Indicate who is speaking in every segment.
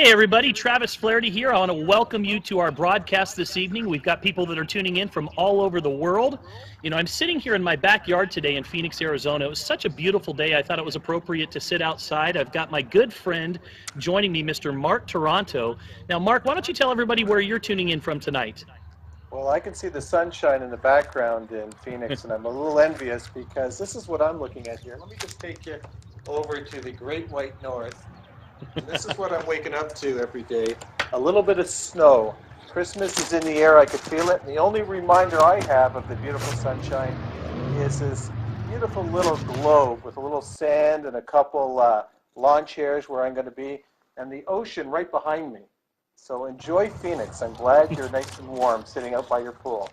Speaker 1: Hey everybody, Travis Flaherty here. I want to welcome you to our broadcast this evening. We've got people that are tuning in from all over the world. You know, I'm sitting here in my backyard today in Phoenix, Arizona. It was such a beautiful day, I thought it was appropriate to sit outside. I've got my good friend joining me, Mr. Mark Taranto. Now, Mark, why don't you tell everybody where you're tuning in from tonight?
Speaker 2: Well, I can see the sunshine in the background in Phoenix, and I'm a little envious because this is what I'm looking at here. Let me just take you over to the Great White North. And this is what I'm waking up to every day. A little bit of snow. Christmas is in the air. I could feel it. And the only reminder I have of the beautiful sunshine is this beautiful little globe with a little sand and a couple lawn chairs where I'm going to be, and the ocean right behind me. So enjoy Phoenix. I'm glad you're nice and warm sitting out by your pool.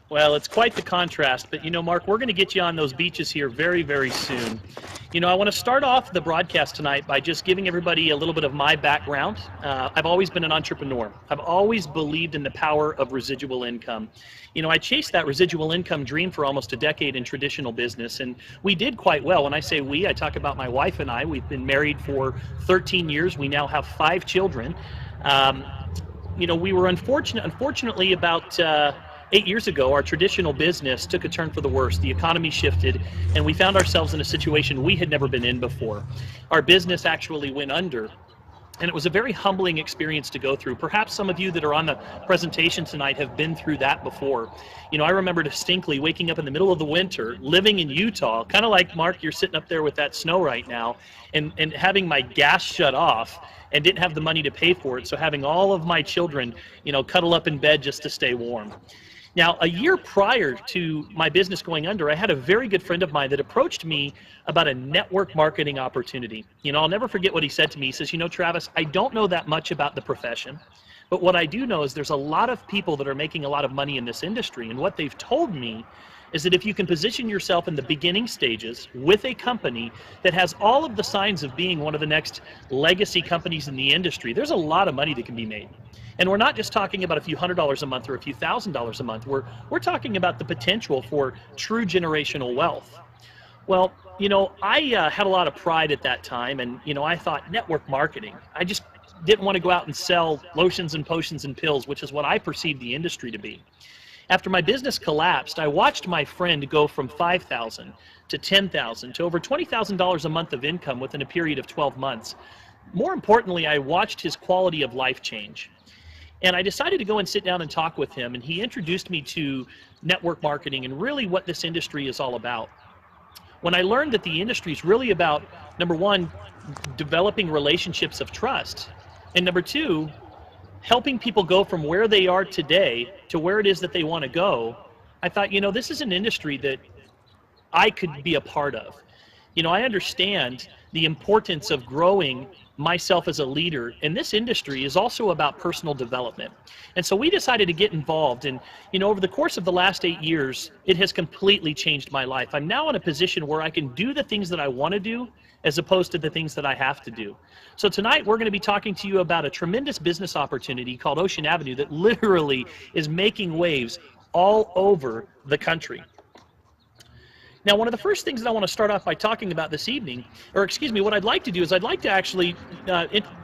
Speaker 1: Well, it's quite the contrast, but you know, Mark, we're going to get you on those beaches here very, very soon. You know, I want to start off the broadcast tonight by just giving everybody a little bit of my background. I've always been an entrepreneur. I've always believed in the power of residual income. You know, I chased that residual income dream for almost a decade in traditional business, and we did quite well. When I say we, I talk about my wife and I. We've been married for 13 years. We now have 5 children. You know, we were unfortunately about 8 years ago, our traditional business took a turn for the worse. The economy shifted, and we found ourselves in a situation we had never been in before. Our business actually went under, and it was a very humbling experience to go through. Perhaps some of you that are on the presentation tonight have been through that before. You know, I remember distinctly waking up in the middle of the winter, living in Utah, kind of like Mark, you're sitting up there with that snow right now, and having my gas shut off and didn't have the money to pay for it. So having all of my children, you know, cuddle up in bed just to stay warm. Now, a year prior to my business going under, I had a very good friend of mine that approached me about a network marketing opportunity. You know, I'll never forget what he said to me. He says, you know, Travis, I don't know that much about the profession, but what I do know is there's a lot of people that are making a lot of money in this industry, and what they've told me is that if you can position yourself in the beginning stages with a company that has all of the signs of being one of the next legacy companies in the industry, there's a lot of money that can be made. And we're not just talking about a few $100s a month or a few $1,000s a month. We're talking about the potential for true generational wealth. Well, you know, I had a lot of pride at that time, and, you know, I thought network marketing. I just didn't want to go out and sell lotions and potions and pills, which is what I perceived the industry to be. After my business collapsed, I watched my friend go from $5,000 to $10,000 to over $20,000 a month of income within a period of 12 months. More importantly, I watched his quality of life change. And I decided to go and sit down and talk with him, and he introduced me to network marketing and really what this industry is all about. When I learned that the industry is really about, number one, developing relationships of trust, and number two, helping people go from where they are today to where it is that they want to go, I thought, you know, this is an industry that I could be a part of. You know, I understand the importance of growing myself as a leader, and this industry is also about personal development. And so we decided to get involved, and you know, over the course of the last 8 years, it has completely changed my life. I'm now in a position where I can do the things that I want to do as opposed to the things that I have to do. So tonight we're going to be talking to you about a tremendous business opportunity called Ocean Avenue that literally is making waves all over the country. Now, one of the first things that I want to start off by talking about this evening, or excuse me, what I'd like to do is I'd like to actually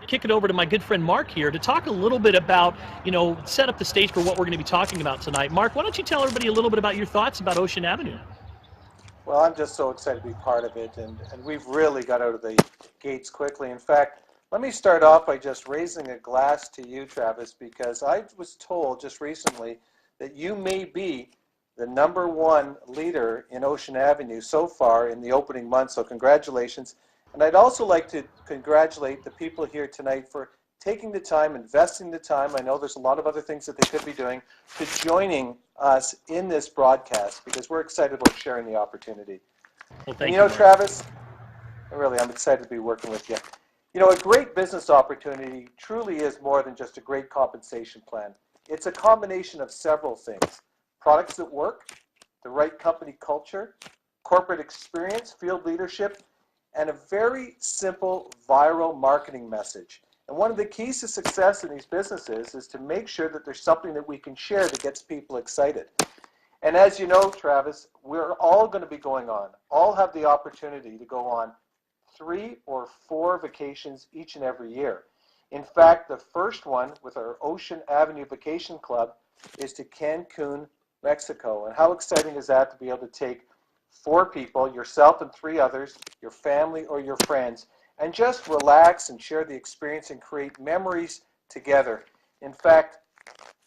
Speaker 1: kick it over to my good friend Mark here to talk a little bit about, you know, set up the stage for what we're going to be talking about tonight. Mark, why don't you tell everybody a little bit about your thoughts about Ocean Avenue?
Speaker 2: Well, I'm just so excited to be part of it, and we've really got out of the gates quickly. In fact, let me start off by just raising a glass to you, Travis, because I was told just recently that you may be the #1 leader in Ocean Avenue so far in the opening month, so congratulations. And I'd also like to congratulate the people here tonight for taking the time, investing the time. I know there's a lot of other things that they could be doing, to joining us in this broadcast, because we're excited about sharing the opportunity.
Speaker 1: Well,
Speaker 2: And
Speaker 1: thank
Speaker 2: you know,
Speaker 1: Mark.
Speaker 2: Travis, I'm excited to be working with you. You know, a great business opportunity truly is more than just a great compensation plan. It's a combination of several things: products that work, the right company culture, corporate experience, field leadership, and a very simple viral marketing message. And one of the keys to success in these businesses is to make sure that there's something that we can share that gets people excited. And as you know, Travis, we're all going to be going on, all have the opportunity to go on 3 or 4 vacations each and every year. In fact, the first one with our Ocean Avenue Vacation Club is to Cancun, Mexico. And how exciting is that to be able to take 4 people, yourself and 3 others, your family or your friends, and just relax and share the experience and create memories together. In fact,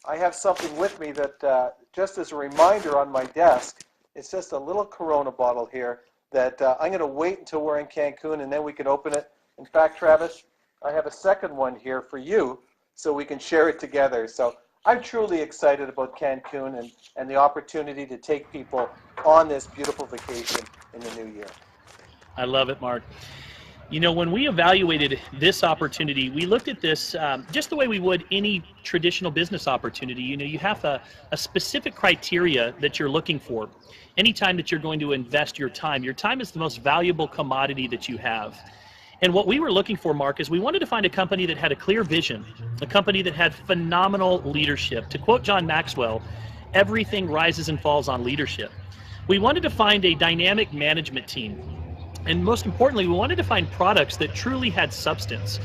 Speaker 2: I have something with me that just as a reminder on my desk, it's just a little Corona bottle here that I'm going to wait until we're in Cancun and then we can open it. In fact, Travis, I have a second one here for you so we can share it together. So I'm truly excited about Cancun and the opportunity to take people on this beautiful vacation in the new year.
Speaker 1: I love it, Mark. You know, when we evaluated this opportunity, we looked at this just the way we would any traditional business opportunity. You know, you have a specific criteria that you're looking for. Anytime that you're going to invest your time is the most valuable commodity that you have. And what we were looking for, Mark, is we wanted to find a company that had a clear vision, a company that had phenomenal leadership. To quote John Maxwell, everything rises and falls on leadership. We wanted to find a dynamic management team. And most importantly, we wanted to find products that truly had substance.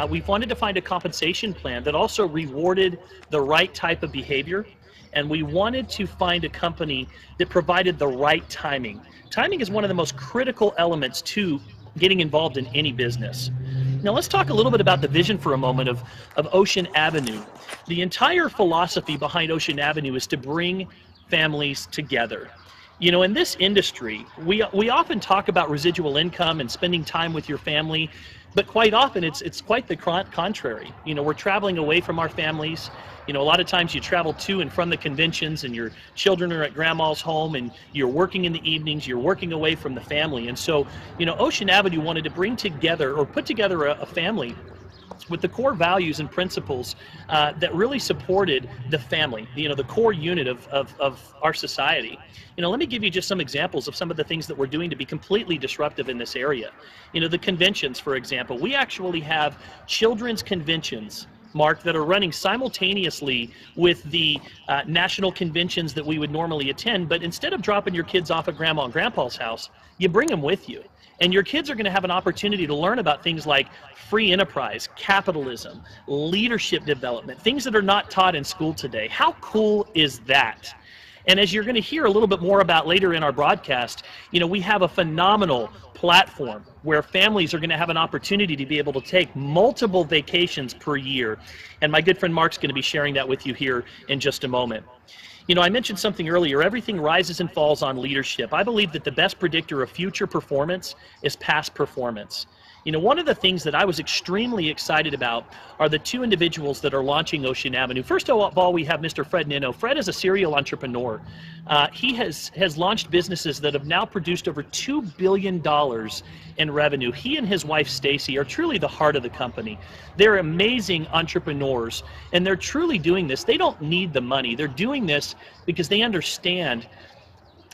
Speaker 1: We wanted to find a compensation plan that also rewarded the right type of behavior. And we wanted to find a company that provided the right timing. Timing is one of the most critical elements to getting involved in any business. Now let's talk a little bit about the vision for a moment of Ocean Avenue. The entire philosophy behind Ocean Avenue is to bring families together. You know, in this industry, we often talk about residual income and spending time with your family, but quite often it's quite the contrary. You know, we're traveling away from our families. You know, a lot of times you travel to and from the conventions and your children are at grandma's home and you're working in the evenings, you're working away from the family. And so, you know, Ocean Avenue wanted to bring together or put together a family with the core values and principles that really supported the family, you know, the core unit of our society. You know, let me give you just some examples of some of the things that we're doing to be completely disruptive in this area. You know, the conventions, for example, we actually have children's conventions, Mark, that are running simultaneously with the national conventions that we would normally attend, but instead of dropping your kids off at grandma and grandpa's house, you bring them with you. And your kids are going to have an opportunity to learn about things like free enterprise, capitalism, leadership development, things that are not taught in school today. How cool is that? And as you're going to hear a little bit more about later in our broadcast, you know, we have a phenomenal platform where families are going to have an opportunity to be able to take multiple vacations per year. And my good friend Mark's going to be sharing that with you here in just a moment. You know, I mentioned something earlier, everything rises and falls on leadership. I believe that the best predictor of future performance is past performance. You know, one of the things that I was extremely excited about are the 2 individuals that are launching Ocean Avenue. First of all, we have Mr. Fred Nino. Fred is a serial entrepreneur. He has launched businesses that have now produced over $2 billion in revenue. He and his wife, Stacy, are truly the heart of the company. They're amazing entrepreneurs, and they're truly doing this. They don't need the money. They're doing this because they understand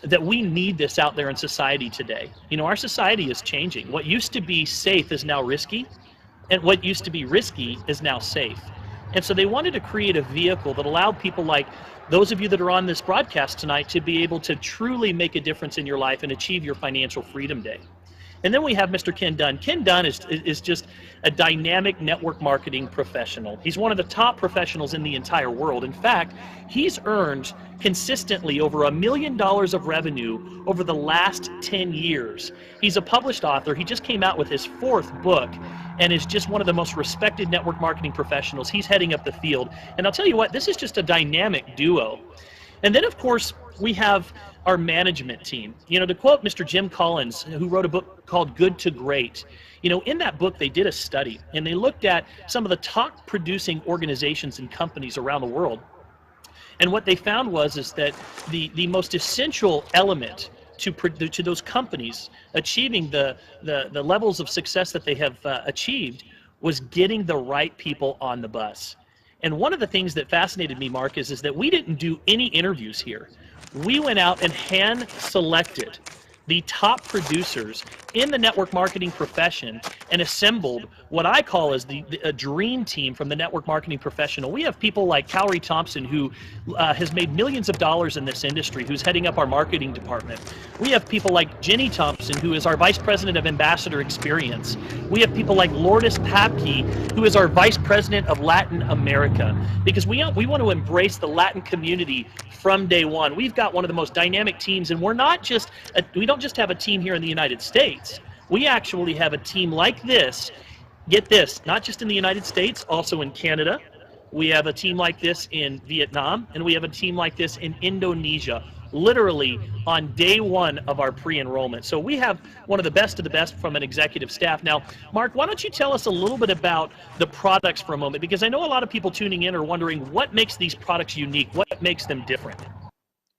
Speaker 1: that we need this out there in society today. You know, our society is changing. What used to be safe is now risky, and what used to be risky is now safe. And so they wanted to create a vehicle that allowed people like those of you that are on this broadcast tonight to be able to truly make a difference in your life and achieve your financial freedom day. And then we have Mr. Ken Dunn. Ken Dunn is just a dynamic network marketing professional. He's one of the top professionals in the entire world. In fact, he's earned consistently over $1 million of revenue over the last 10 years. He's a published author. He just came out with his 4th book and is just one of the most respected network marketing professionals. He's heading up the field. And I'll tell you what, this is just a dynamic duo. And then, of course, we have our management team. You know, to quote Mr. Jim Collins, who wrote a book called Good to Great, you know, in that book they did a study and they looked at some of the top producing organizations and companies around the world. And what they found is that the most essential element to those companies achieving the levels of success that they have achieved was getting the right people on the bus. And one of the things that fascinated me, Mark, is that we didn't do any interviews here. We went out and hand-selected the top producers in the network marketing profession, and assembled what I call as a dream team from the network marketing professional. We have people like Calorie Thompson, who has made millions of dollars in this industry, who's heading up our marketing department. We have people like Jenny Thompson, who is our Vice President of Ambassador Experience. We have people like Lourdes Papke, who is our Vice President of Latin America, because we want to embrace the Latin community from day one. We've got one of the most dynamic teams, and we don't just have a team here in the United States. We actually have a team like this, get this, not just in the United States, also in Canada. We have a team like this in Vietnam, and we have a team like this in Indonesia, literally on day one of our pre-enrollment. So we have one of the best from an executive staff. Now, Mark, why don't you tell us a little bit about the products for a moment? Because I know a lot of people tuning in are wondering what makes these products unique, what makes them different.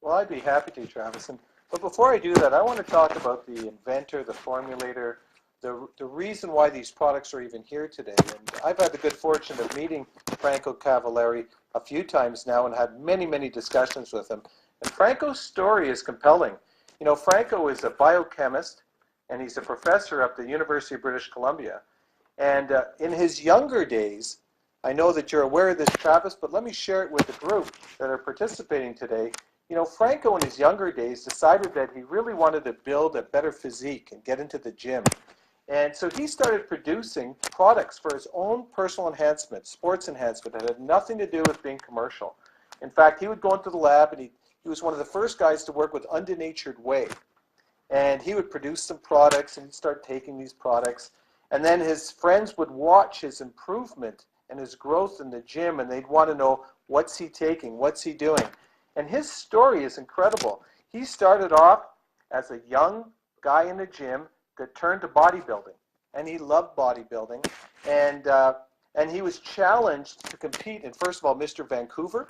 Speaker 2: Well, I'd be happy to, Travis. But before I do that, I want to talk about the inventor, the formulator, the reason why these products are even here today. And I've had the good fortune of meeting Franco Cavalieri a few times now and had many, many discussions with him. And Franco's story is compelling. You know, Franco is a biochemist, and he's a professor at the University of British Columbia. And in his younger days, I know that you're aware of this, Travis, but let me share it with the group that are participating today. You know, Franco in his younger days decided that he really wanted to build a better physique and get into the gym. And so he started producing products for his own personal enhancement, sports enhancement, that had nothing to do with being commercial. In fact, he would go into the lab, and he was one of the first guys to work with Undenatured Whey. And he would produce some products, and he'd start taking these products. And then his friends would watch his improvement and his growth in the gym, and they'd want to know, what's he taking, what's he doing? And his story is incredible. He started off as a young guy in the gym that turned to bodybuilding, and he loved bodybuilding. And he was challenged to compete in, first of all, Mr. Vancouver,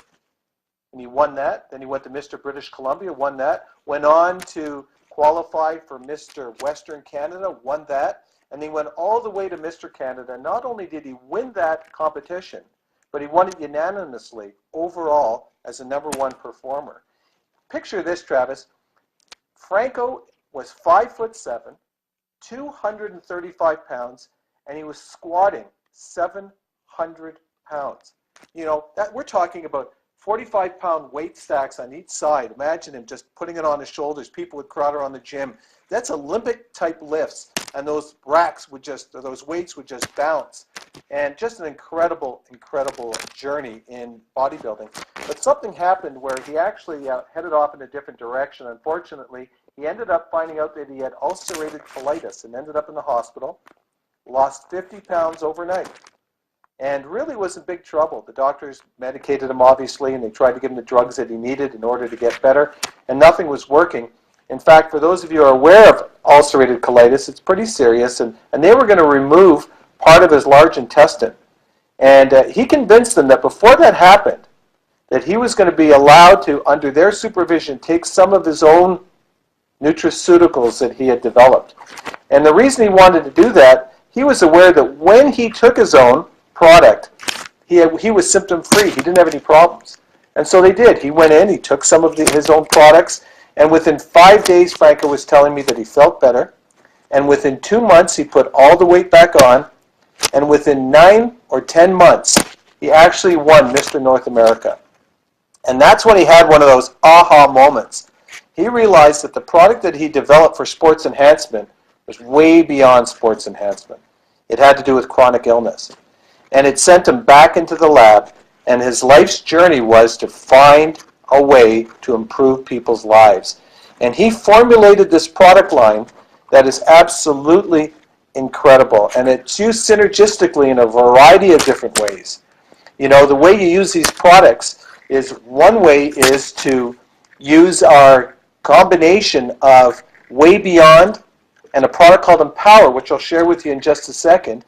Speaker 2: and he won that. Then he went to Mr. British Columbia, won that. Went on to qualify for Mr. Western Canada, won that. And he went all the way to Mr. Canada. Not only did he win that competition, but he won it unanimously overall as a #1 performer. Picture this, Travis. Franco was 5'7", 235 pounds, and he was squatting 700 pounds. You know, that we're talking about 45-pound weight stacks on each side. Imagine him just putting it on his shoulders. People would crowd around the gym. That's Olympic-type lifts, and those racks would just, or those weights would just bounce. And just an incredible, incredible journey in bodybuilding. But something happened where he actually headed off in a different direction. Unfortunately, he ended up finding out that he had ulcerative colitis and ended up in the hospital, lost 50 pounds overnight, and really was in big trouble. The doctors medicated him, obviously, and they tried to give him the drugs that he needed in order to get better, and nothing was working. In fact, for those of you who are aware of ulcerative colitis, it's pretty serious, and they were going to remove part of his large intestine. And he convinced them that before that happened, that he was going to be allowed to, under their supervision, take some of his own nutraceuticals that he had developed. And the reason he wanted to do that, he was aware that when he took his own product, he was symptom-free. He didn't have any problems. And so they did. He went in, he took some of his own products, and within 5 days, Franco was telling me that he felt better. And within 2 months, he put all the weight back on. And within 9 or 10 months, he actually won Mr. North America. And that's when he had one of those aha moments. He realized that the product that he developed for sports enhancement was way beyond sports enhancement. It had to do with chronic illness. And it sent him back into the lab, and his life's journey was to find a way to improve people's lives. And he formulated this product line that is absolutely incredible, and it's used synergistically in a variety of different ways. You know, the way you use these products is, one way is to use our combination of Way Beyond and a product called Empower, which I'll share with you in just a second,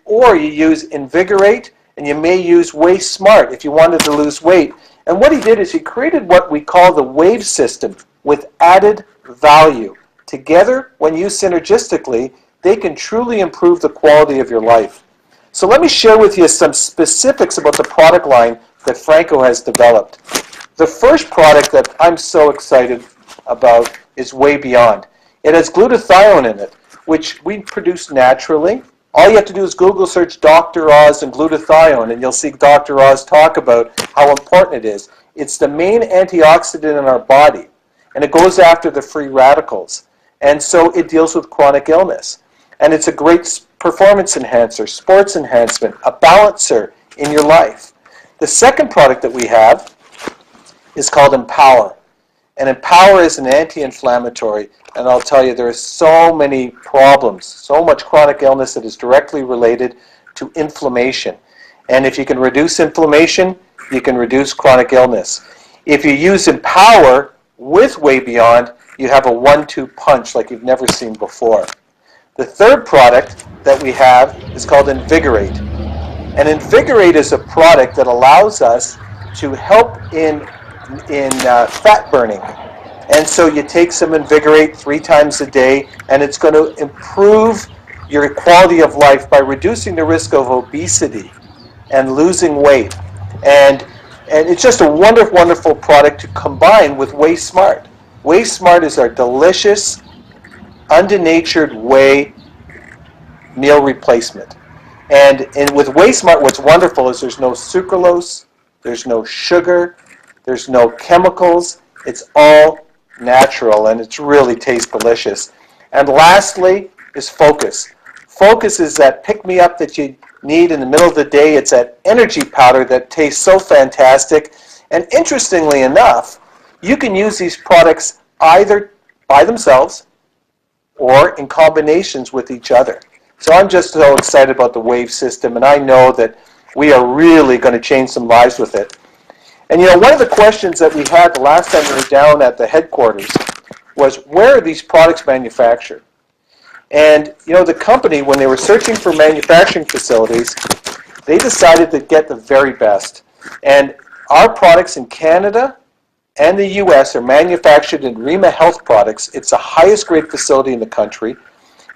Speaker 2: or you use Invigorate, and you may use Way Smart if you wanted to lose weight. And what he did is he created what we call the WAVE system with added value. Together, when used synergistically, they can truly improve the quality of your life. So let me share with you some specifics about the product line that Franco has developed. The first product that I'm so excited about is Way Beyond. It has glutathione in it, which we produce naturally. All you have to do is Google search Dr. Oz and glutathione, and you'll see Dr. Oz talk about how important it is. It's the main antioxidant in our body, and it goes after the free radicals. And so it deals with chronic illness. And it's a great performance enhancer, sports enhancement, a balancer in your life. The second product that we have is called Empower. And Empower is an anti-inflammatory. And I'll tell you, there are so many problems, so much chronic illness that is directly related to inflammation. And if you can reduce inflammation, you can reduce chronic illness. If you use Empower with Way Beyond, you have a 1-2 punch like you've never seen before. The third product that we have is called Invigorate. And Invigorate is a product that allows us to help in fat burning. And so you take some Invigorate 3 times a day, and it's going to improve your quality of life by reducing the risk of obesity and losing weight. And it's just a wonderful, wonderful product to combine with Way Smart. Way Smart is our delicious, undenatured whey meal replacement. And with Way Smart, what's wonderful is there's no sucralose, there's no sugar, there's no chemicals. It's all natural, and it really tastes delicious. And lastly is Focus. Focus is that pick-me-up that you need in the middle of the day. It's that energy powder that tastes so fantastic. And interestingly enough, you can use these products either by themselves or in combinations with each other. So I'm just so excited about the Wave system, and I know that we are really going to change some lives with it. And you know, one of the questions that we had the last time we were down at the headquarters was, where are these products manufactured? And you know, the company, when they were searching for manufacturing facilities, they decided to get the very best. And our products in Canada and the U.S. are manufactured in Rima Health Products. It's the highest grade facility in the country.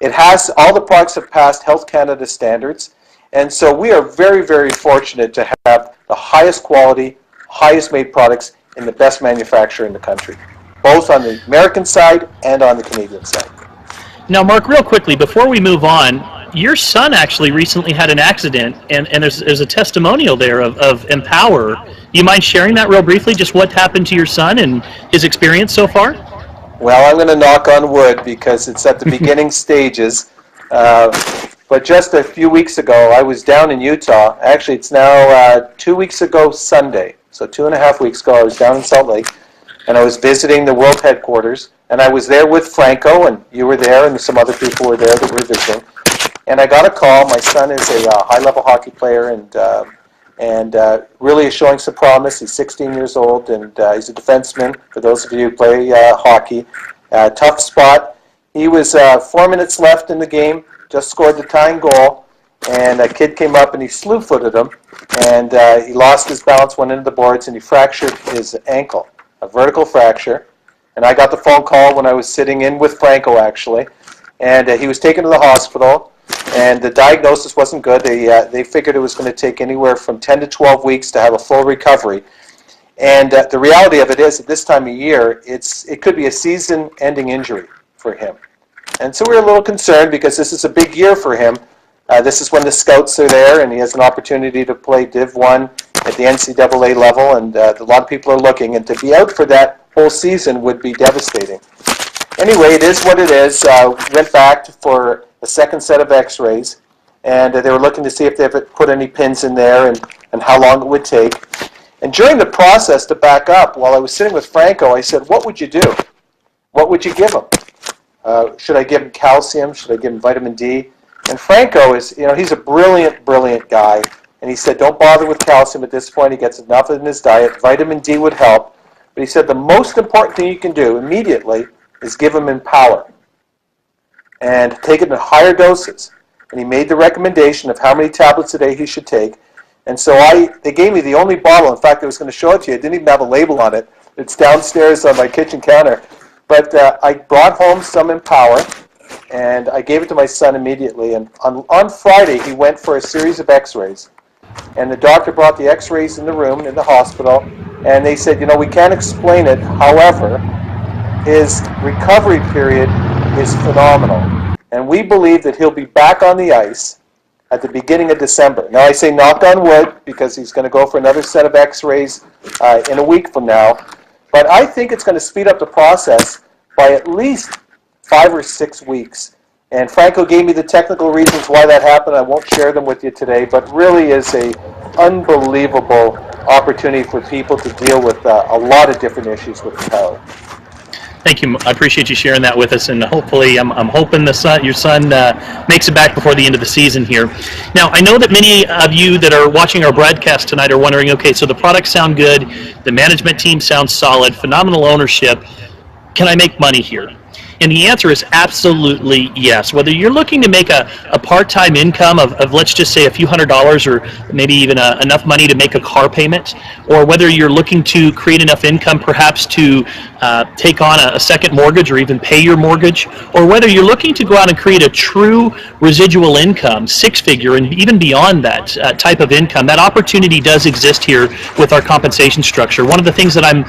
Speaker 2: It has, all the products have passed Health Canada standards. And so we are very, very fortunate to have the highest quality, highest made products in the best manufacturer in the country, both on the American side and on the Canadian side.
Speaker 1: Now, Mark, real quickly, before we move on, your son actually recently had an accident, and there's a testimonial there of Empower. You mind sharing that real briefly, just what happened to your son and his experience so far?
Speaker 2: Well, I'm going to knock on wood because it's at the beginning stages. But just a few weeks ago, I was down in Utah. Actually, it's now 2 weeks ago Sunday. So 2.5 weeks ago, I was down in Salt Lake, and I was visiting the world headquarters. And I was there with Franco, and you were there, and some other people were there that were visiting. And I got a call. My son is a high-level hockey player, and really is showing some promise. He's 16 years old, and he's a defenseman, for those of you who play hockey. Tough spot. He was 4 minutes left in the game, just scored the tying goal, and a kid came up and he slew-footed him, and he lost his balance, went into the boards, and he fractured his ankle, a vertical fracture. And I got the phone call when I was sitting in with Franco, actually, and he was taken to the hospital, and the diagnosis wasn't good. They figured it was going to take anywhere from 10 to 12 weeks to have a full recovery. And the reality of it is, at this time of year, it could be a season-ending injury for him. And so we were a little concerned because this is a big year for him. This is when the scouts are there, and he has an opportunity to play Div 1 at the NCAA level, and a lot of people are looking, and to be out for that whole season would be devastating. Anyway, it is what it is. Went back for a second set of x-rays, and they were looking to see if they had put any pins in there and how long it would take. And during the process, to back up, while I was sitting with Franco, I said, what would you do? What would you give him? Should I give him calcium? Should I give him vitamin D? And Franco is, he's a brilliant, brilliant guy. And he said, don't bother with calcium at this point. He gets enough in his diet. Vitamin D would help. But he said the most important thing you can do immediately is give him Empower. And take it in higher doses. And he made the recommendation of how many tablets a day he should take. And so they gave me the only bottle. In fact, I was going to show it to you. It didn't even have a label on it. It's downstairs on my kitchen counter. But I brought home some Empower, and I gave it to my son immediately. And on Friday, he went for a series of x-rays. And the doctor brought the x-rays in the room, in the hospital, and they said, we can't explain it. However, his recovery period is phenomenal. And we believe that he'll be back on the ice at the beginning of December. Now I say knock on wood because he's going to go for another set of x-rays in a week from now. But I think it's going to speed up the process by at least 5 or 6 weeks. And Franco gave me the technical reasons why that happened. I won't share them with you today, but really is a unbelievable opportunity for people to deal with a lot of different issues with the toe.
Speaker 1: Thank you. I appreciate you sharing that with us, and hopefully, I'm hoping your son makes it back before the end of the season here. Now, I know that many of you that are watching our broadcast tonight are wondering, okay, so the products sound good, the management team sounds solid, phenomenal ownership. Can I make money here? And the answer is absolutely yes. Whether you're looking to make a part-time income of let's just say a few $100s or maybe even enough money to make a car payment, or whether you're looking to create enough income perhaps to take on a second mortgage or even pay your mortgage, or whether you're looking to go out and create a true residual income, six-figure and even beyond that type of income, that opportunity does exist here with our compensation structure. One of the things that I'm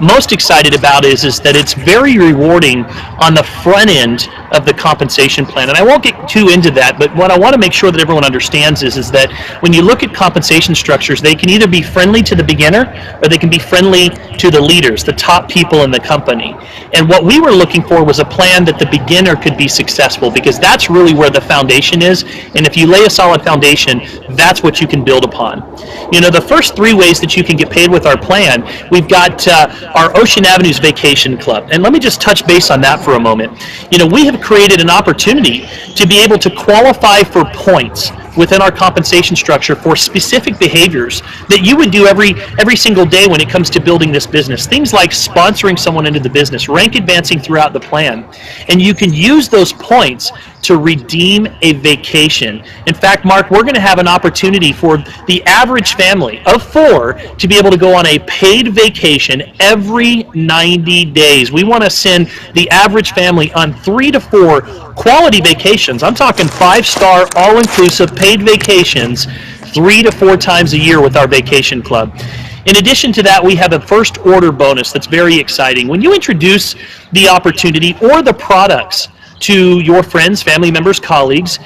Speaker 1: most excited about is that it's very rewarding on the front end of the compensation plan. And I won't get too into that, but what I want to make sure that everyone understands is that when you look at compensation structures, they can either be friendly to the beginner or they can be friendly to the leaders, the top people in the company. And what we were looking for was a plan that the beginner could be successful, because that's really where the foundation is. And if you lay a solid foundation, that's what you can build upon. You know, the first 3 ways that you can get paid with our plan, we've got our Ocean Avenues Vacation Club. And let me just touch base on that for a moment. You know, we have created an opportunity to be able to qualify for points within our compensation structure for specific behaviors that you would do every single day when it comes to building this business. Things like sponsoring someone into the business, rank advancing throughout the plan. And you can use those points to redeem a vacation. In fact, Mark, we're going to have an opportunity for the average family of 4 to be able to go on a paid vacation every 90 days. We want to send the average family on 3 to 4 quality vacations. I'm talking 5-star, all-inclusive paid vacations 3 to 4 times a year with our vacation club. In addition to that, we have a first order bonus that's very exciting. When you introduce the opportunity or the products to your friends, family members, colleagues,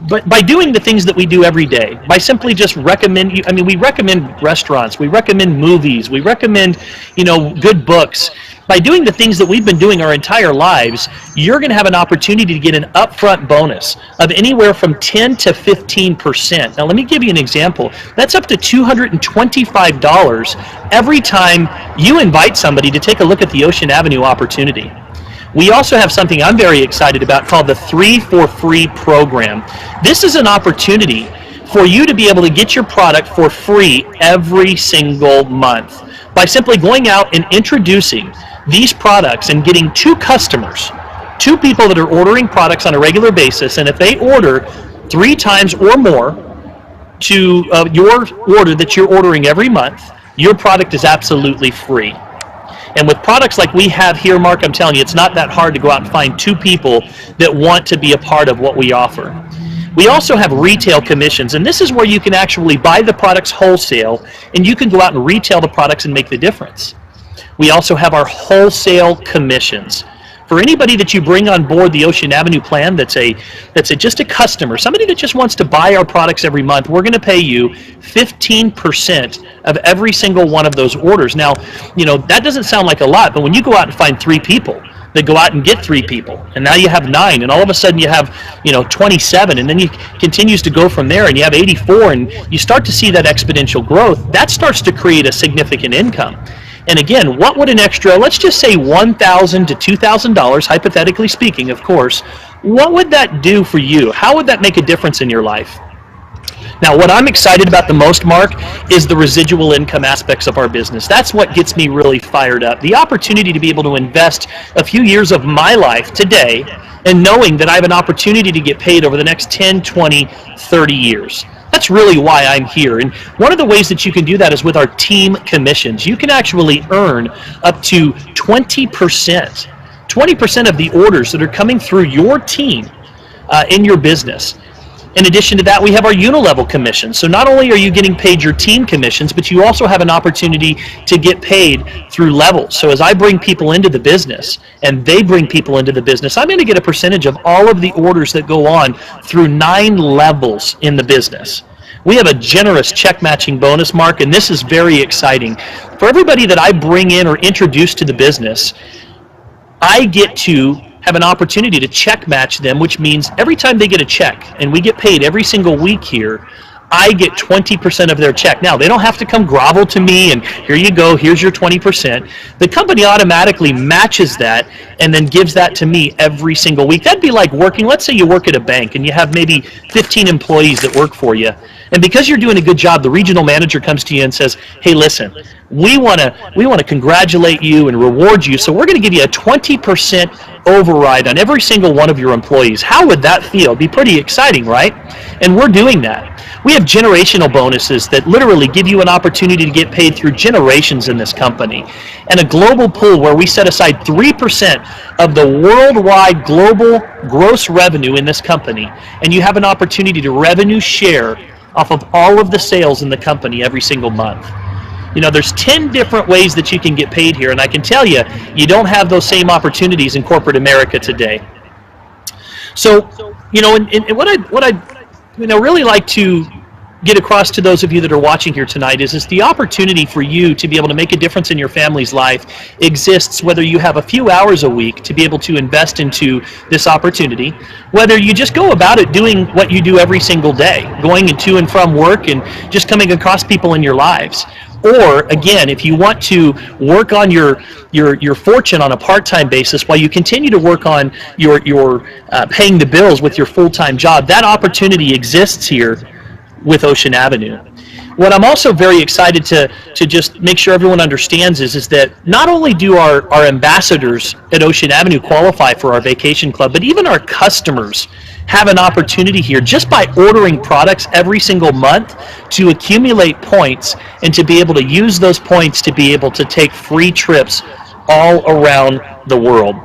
Speaker 1: but by doing the things that we do every day, by simply just we recommend restaurants, we recommend movies, we recommend, good books. By doing the things that we've been doing our entire lives, you're going to have an opportunity to get an upfront bonus of anywhere from 10 to 15%. Now, let me give you an example. That's up to $225 every time you invite somebody to take a look at the Ocean Avenue opportunity. We also have something I'm very excited about called the 3 for Free program. This is an opportunity for you to be able to get your product for free every single month by simply going out and introducing these products and getting 2 customers, 2 people that are ordering products on a regular basis, and if they order 3 times or more to your order that you're ordering every month, your product is absolutely free. And with products like we have here, Mark, I'm telling you, it's not that hard to go out and find 2 people that want to be a part of what we offer. We also have retail commissions, and this is where you can actually buy the products wholesale, and you can go out and retail the products and make the difference. We also have our wholesale commissions. For anybody that you bring on board the Ocean Avenue plan that's just a customer, somebody that just wants to buy our products every month, we're going to pay you 15% of every single one of those orders. Now, that doesn't sound like a lot, but when you go out and find 3 people that go out and get 3 people, and now you have 9, and all of a sudden you have 27, and then you continues to go from there, and you have 84, and you start to see that exponential growth. That starts to create a significant income. And again, what would an extra, let's just say $1,000 to $2,000, hypothetically speaking, of course, what would that do for you? How would that make a difference in your life? Now, what I'm excited about the most, Mark, is the residual income aspects of our business. That's what gets me really fired up. The opportunity to be able to invest a few years of my life today and knowing that I have an opportunity to get paid over the next 10, 20, 30 years. That's really why I'm here. And one of the ways that you can do that is with our team commissions. You can actually earn up to 20% of the orders that are coming through your team in your business. In addition to that, we have our unilevel commissions. So not only are you getting paid your team commissions, but you also have an opportunity to get paid through levels. So as I bring people into the business and they bring people into the business, I'm going to get a percentage of all of the orders that go on through 9 levels in the business. We have a generous check matching bonus, Mark, and this is very exciting. For everybody that I bring in or introduce to the business, I get to have an opportunity to check match them, which means every time they get a check, and we get paid every single week here, I get 20% of their check. Now, they don't have to come grovel to me and here you go, here's your 20%. The company automatically matches that and then gives that to me every single week. That'd be like working, let's say you work at a bank and you have maybe 15 employees that work for you. And because you're doing a good job, the regional manager comes to you and says, hey, listen, we want to congratulate you and reward you, so we're going to give you a 20% override on every single one of your employees. How would that feel? It'd be pretty exciting, right? And we're doing that. We have generational bonuses that literally give you an opportunity to get paid through generations in this company. And a global pool where we set aside 3% of the worldwide global gross revenue in this company, and you have an opportunity to revenue share off of all of the sales in the company every single month. You know, there's 10 different ways that you can get paid here, and I can tell you, you don't have those same opportunities in corporate America today. So, you know, and what I really like to get across to those of you that are watching here tonight is the opportunity for you to be able to make a difference in your family's life exists whether you have a few hours a week to be able to invest into this opportunity, whether you just go about it doing what you do every single day, going to and from work and just coming across people in your lives. Or, again, if you want to work on your fortune on a part-time basis while you continue to work on your paying the bills with your full-time job, that opportunity exists here with Ocean Avenue. What I'm also very excited to just make sure everyone understands is that not only do our ambassadors at Ocean Avenue qualify for our vacation club, but even our customers have an opportunity here just by ordering products every single month to accumulate points and to be able to use those points to be able to take free trips all around the world.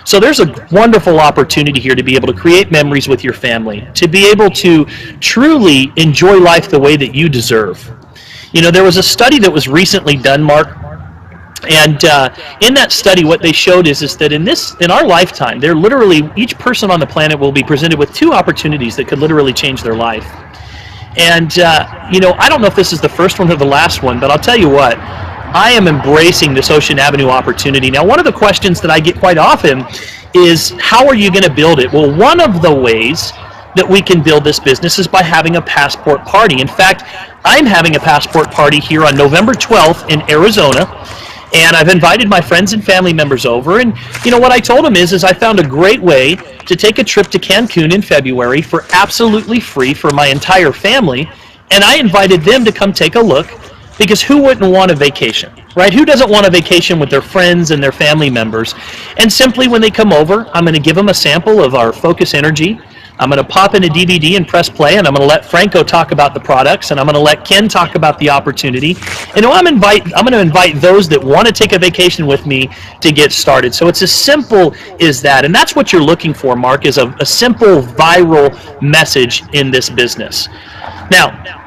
Speaker 1: So there's a wonderful opportunity here to be able to create memories with your family, to be able to truly enjoy life the way that you deserve. You know, there was a study that was recently done, Mark, and in that study what they showed is that in our lifetime, there literally, each person on the planet will be presented with 2 opportunities that could literally change their life. And, you know, I don't know if this is the first one or the last one, but I'll tell you what, I am embracing this Ocean Avenue opportunity. Now, one of the questions that I get quite often is, how are you going to build it? Well, one of the ways that we can build this business is by having a passport party. In fact, I'm having a passport party here on November 12th in Arizona, and I've invited my friends and family members over. And, you know, what I told them is I found a great way to take a trip to Cancun in February for absolutely free for my entire family, and I invited them to come take a look. Because who wouldn't want a vacation, right? Who doesn't want a vacation with their friends and their family members? And simply when they come over, I'm going to give them a sample of our Focus Energy. I'm going to pop in a DVD and press play, and I'm going to let Franco talk about the products, and I'm going to let Ken talk about the opportunity. And I'm going to invite those that want to take a vacation with me to get started. So it's as simple as that. And that's what you're looking for, Mark, is a simple viral message in this business. Now,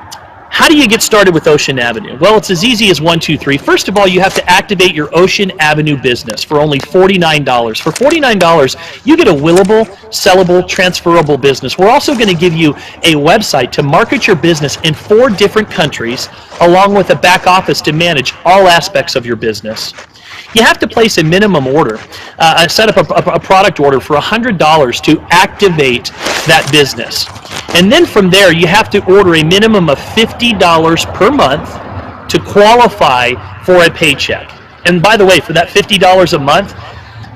Speaker 1: how do you get started with Ocean Avenue? Well, it's as easy as 1, 2, 3. First of all, you have to activate your Ocean Avenue business for only $49. For $49, you get a willable, sellable, transferable business. We're also going to give you a website to market your business in 4 different countries, along with a back office to manage all aspects of your business. You have to place a minimum order, set up a product order for $100 to activate that business. And then from there, you have to order a minimum of $50 per month to qualify for a paycheck. And by the way, for that $50 a month,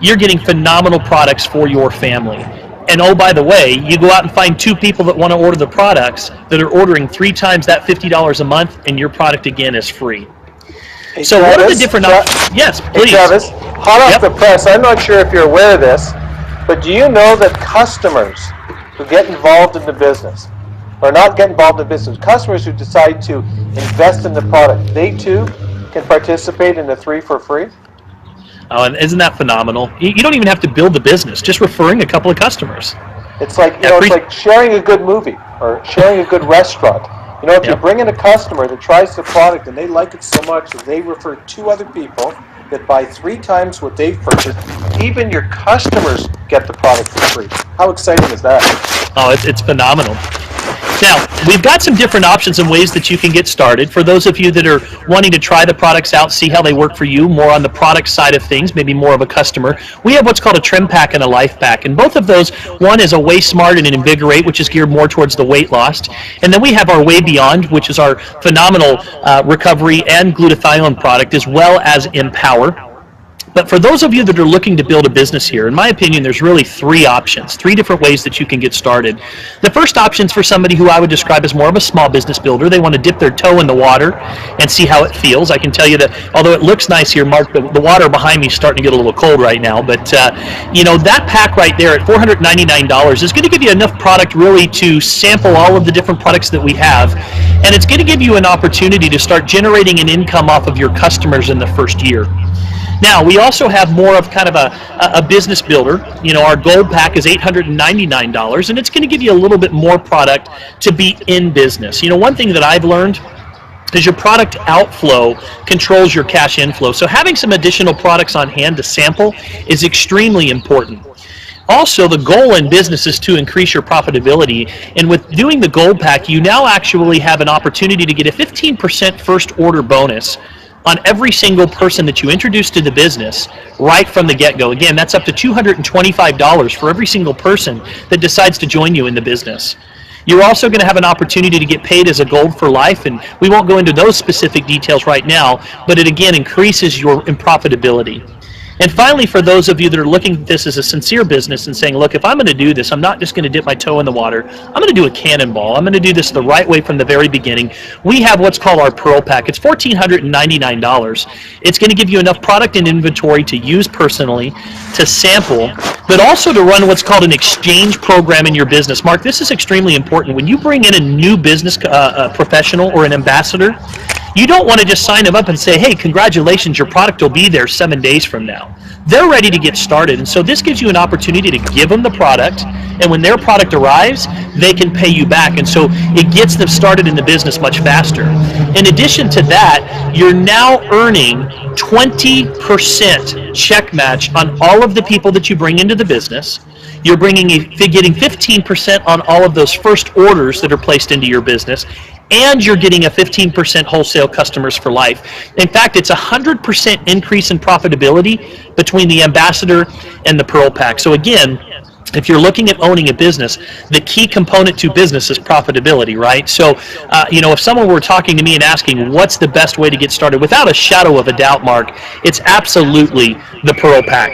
Speaker 1: you're getting phenomenal products for your family. And oh, by the way, you go out and find 2 people that want to order the products that are ordering 3 times that $50 a month, and your product again is free.
Speaker 2: Hey,
Speaker 1: so
Speaker 2: Travis,
Speaker 1: what are the different options? Yes, please.
Speaker 2: Hey, Travis, hot off the press, I'm not sure if you're aware of this, but do you know that customers who get involved in the business, or not get involved in the business, customers who decide to invest in the product, they too can participate in the 3 for free?
Speaker 1: Oh, and isn't that phenomenal? You don't even have to build the business, just referring a couple of customers.
Speaker 2: It's like, you know, it's like sharing a good movie. or sharing a good restaurant. You know, if you bring in a customer that tries the product and they like it so much that they refer 2 other people that buy 3 times what they've purchased, even your customers get the product for free. How exciting is that?
Speaker 1: Oh, it's phenomenal. Now, we've got some different options and ways that you can get started. For those of you that are wanting to try the products out, see how they work for you, more on the product side of things, maybe more of a customer, we have what's called a trim pack and a life pack. And both of those, one is a Way Smart and an Invigorate, which is geared more towards the weight loss. And then we have our Way Beyond, which is our phenomenal recovery and glutathione product, as well as Empower. But for those of you that are looking to build a business here, in my opinion, there's really 3 options, 3 different ways that you can get started. The first option is for somebody who I would describe as more of a small business builder. They want to dip their toe in the water and see how it feels. I can tell you that although it looks nice here, Mark, the water behind me is starting to get a little cold right now. But, you know, that pack right there at $499 is going to give you enough product really to sample all of the different products that we have. And it's going to give you an opportunity to start generating an income off of your customers in the first year. Now, we also have more of kind of a business builder. You know, our gold pack is $899, and it's going to give you a little bit more product to be in business. You know, one thing that I've learned is your product outflow controls your cash inflow. So having some additional products on hand to sample is extremely important. Also, the goal in business is to increase your profitability, and with doing the gold pack, you now actually have an opportunity to get a 15% first order bonus on every single person that you introduce to the business right from the get-go. Again, that's up to $225 for every single person that decides to join you in the business. You're also going to have an opportunity to get paid as a gold for life, and we won't go into those specific details right now, but it again increases your profitability. And finally, for those of you that are looking at this as a sincere business and saying, look, if I'm going to do this, I'm not just going to dip my toe in the water. I'm going to do a cannonball. I'm going to do this the right way from the very beginning. We have what's called our Pearl Pack. It's $1,499. It's going to give you enough product and inventory to use personally, to sample, but also to run what's called an exchange program in your business. Mark, this is extremely important. When you bring in a new business professional or an ambassador, you don't want to just sign them up and say, hey, congratulations, your product will be there 7 days from now. They're ready to get started, and so this gives you an opportunity to give them the product, and when their product arrives, they can pay you back, and so it gets them started in the business much faster. In addition to that, you're now earning 20% check match on all of the people that you bring into the business. You're getting 15% on all of those first orders that are placed into your business, and you're getting a 15% wholesale customers for life. In fact, it's a 100% increase in profitability between the ambassador and the Pearl Pack. So again, if you're looking at owning a business, the key component to business is profitability, right? So, you know, if someone were talking to me and asking what's the best way to get started, without a shadow of a doubt, Mark, it's absolutely the Pearl Pack.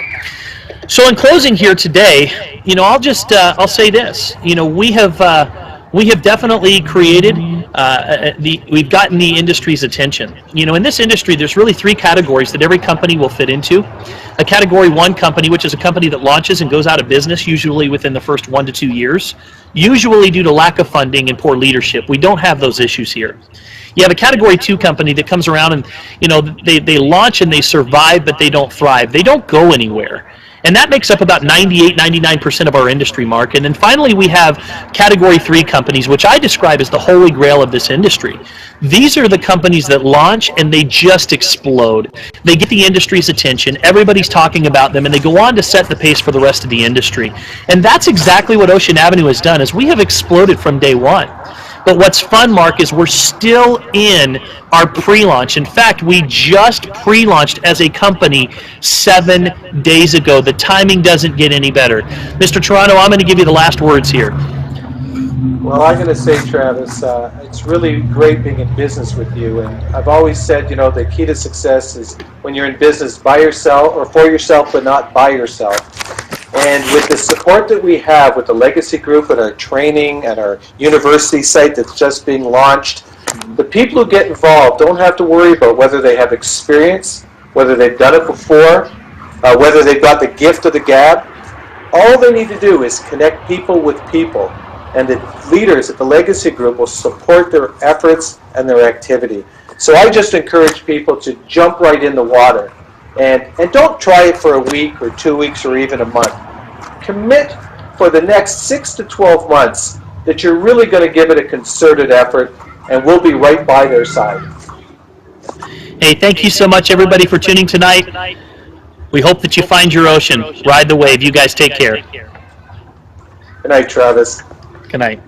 Speaker 1: So in closing here today, you know, I'll say this. You know, we have definitely created, we've gotten the industry's attention. You know, in this industry, there's really 3 categories that every company will fit into. A category 1 company, which is a company that launches and goes out of business usually within the first 1 to 2 years, usually due to lack of funding and poor leadership. We don't have those issues here. You have a category 2 company that comes around and, you know, they launch and they survive, but they don't thrive. They don't go anywhere. And that makes up about 98-99% of our industry, Mark. And then finally, we have category 3 companies, which I describe as the holy grail of this industry. These are the companies that launch and they just explode. They get the industry's attention, everybody's talking about them, and they go on to set the pace for the rest of the industry. And that's exactly what Ocean Avenue has done, is we have exploded from day one. But what's fun, Mark, is we're still in our pre-launch. In fact, we just pre-launched as a company 7 days ago. The timing doesn't get any better. Mr. Toronto, I'm going to give you the last words here.
Speaker 2: Well, I'm going to say, Travis, it's really great being in business with you. And I've always said, you know, the key to success is when you're in business by yourself or for yourself, but not by yourself. And with the support that we have with the Legacy Group and our training and our university site that's just being launched, the people who get involved don't have to worry about whether they have experience, whether they've done it before, whether they've got the gift of the gab. All they need to do is connect people with people, and the leaders at the Legacy Group will support their efforts and their activity. So I just encourage people to jump right in the water. And don't try it for a week or 2 weeks or even a month. Commit for the next 6 to 12 months that you're really going to give it a concerted effort, and we'll be right by their side.
Speaker 1: Hey, thank you so much, everybody, for tuning tonight. We hope that you find your ocean. Ride the wave. You guys take care.
Speaker 2: Good night, Travis.
Speaker 1: Good night.